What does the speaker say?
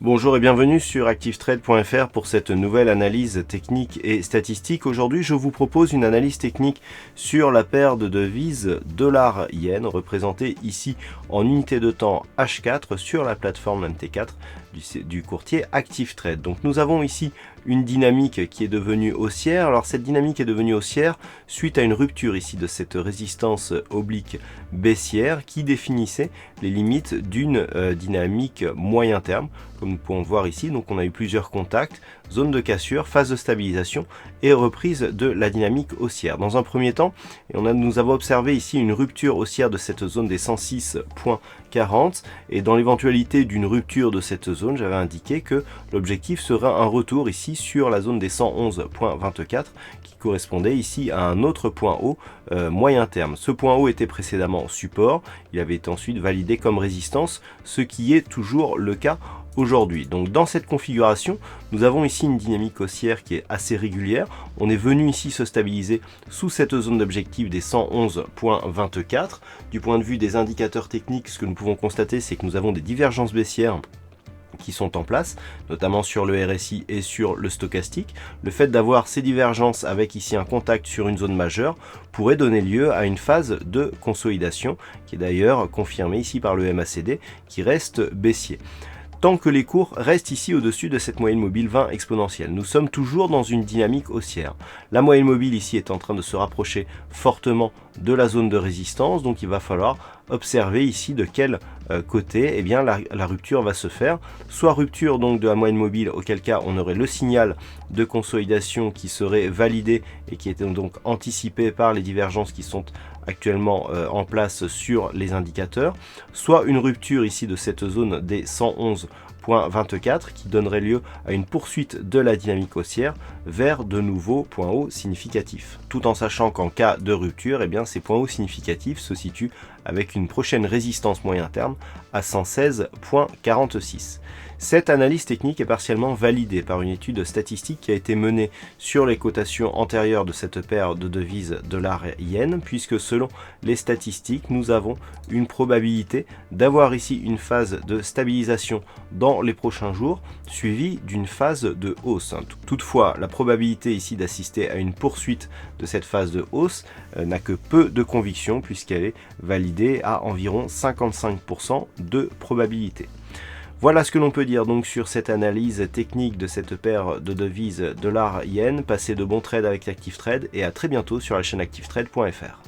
Bonjour et bienvenue sur ActiveTrade.fr pour cette nouvelle analyse technique et statistique. Aujourd'hui, je vous propose une analyse technique sur la paire de devises dollar-yen, représentée ici en unité de temps H4 sur la plateforme MT4 du courtier ActiveTrade. Donc nous avons ici une dynamique qui est devenue haussière. Alors cette dynamique est devenue haussière suite à une rupture ici de cette résistance oblique baissière qui définissait les limites d'une dynamique moyen terme. Comme nous pouvons le voir ici, donc on a eu plusieurs contacts, zone de cassure, phase de stabilisation et reprise de la dynamique haussière. Dans un premier temps, nous avons observé ici une rupture haussière de cette zone des 106,40 et dans l'éventualité d'une rupture de cette zone, j'avais indiqué que l'objectif serait un retour ici sur la zone des 111,24 qui correspondait ici à un autre point haut moyen terme. Ce point haut était précédemment support, il avait été ensuite validé comme résistance, ce qui est toujours le cas aujourd'hui. Donc dans cette configuration, nous avons ici une dynamique haussière qui est assez régulière. On est venu ici se stabiliser sous cette zone d'objectif des 111,24. Du point de vue des indicateurs techniques, ce que nous pouvons constater, c'est que nous avons des divergences baissières qui sont en place, notamment sur le RSI et sur le stochastique. Le fait d'avoir ces divergences avec ici un contact sur une zone majeure pourrait donner lieu à une phase de consolidation qui est d'ailleurs confirmée ici par le MACD qui reste baissier. Tant que les cours restent ici au-dessus de cette moyenne mobile 20 exponentielle. Nous sommes toujours dans une dynamique haussière. La moyenne mobile ici est en train de se rapprocher fortement de la zone de résistance, donc il va falloir observer ici de quel côté la rupture va se faire. Soit rupture donc de la moyenne mobile, auquel cas on aurait le signal de consolidation qui serait validé et qui était donc anticipé par les divergences qui sont actuellement en place sur les indicateurs, soit une rupture ici de cette zone des 111,24 qui donnerait lieu à une poursuite de la dynamique haussière vers de nouveaux points hauts significatifs. Tout en sachant qu'en cas de rupture, ces points hauts significatifs se situent avec une prochaine résistance moyen terme à 116,46. Cette analyse technique est partiellement validée par une étude statistique qui a été menée sur les cotations antérieures de cette paire de devises dollar-yen, puisque selon les statistiques, nous avons une probabilité d'avoir ici une phase de stabilisation dans les prochains jours, suivie d'une phase de hausse. Toutefois, la probabilité ici d'assister à une poursuite de cette phase de hausse n'a que peu de conviction, puisqu'elle est validée à environ 55% de probabilité. Voilà ce que l'on peut dire donc sur cette analyse technique de cette paire de devises dollar-yen. Passez de bons trades avec ActiveTrade et à très bientôt sur la chaîne ActiveTrade.fr.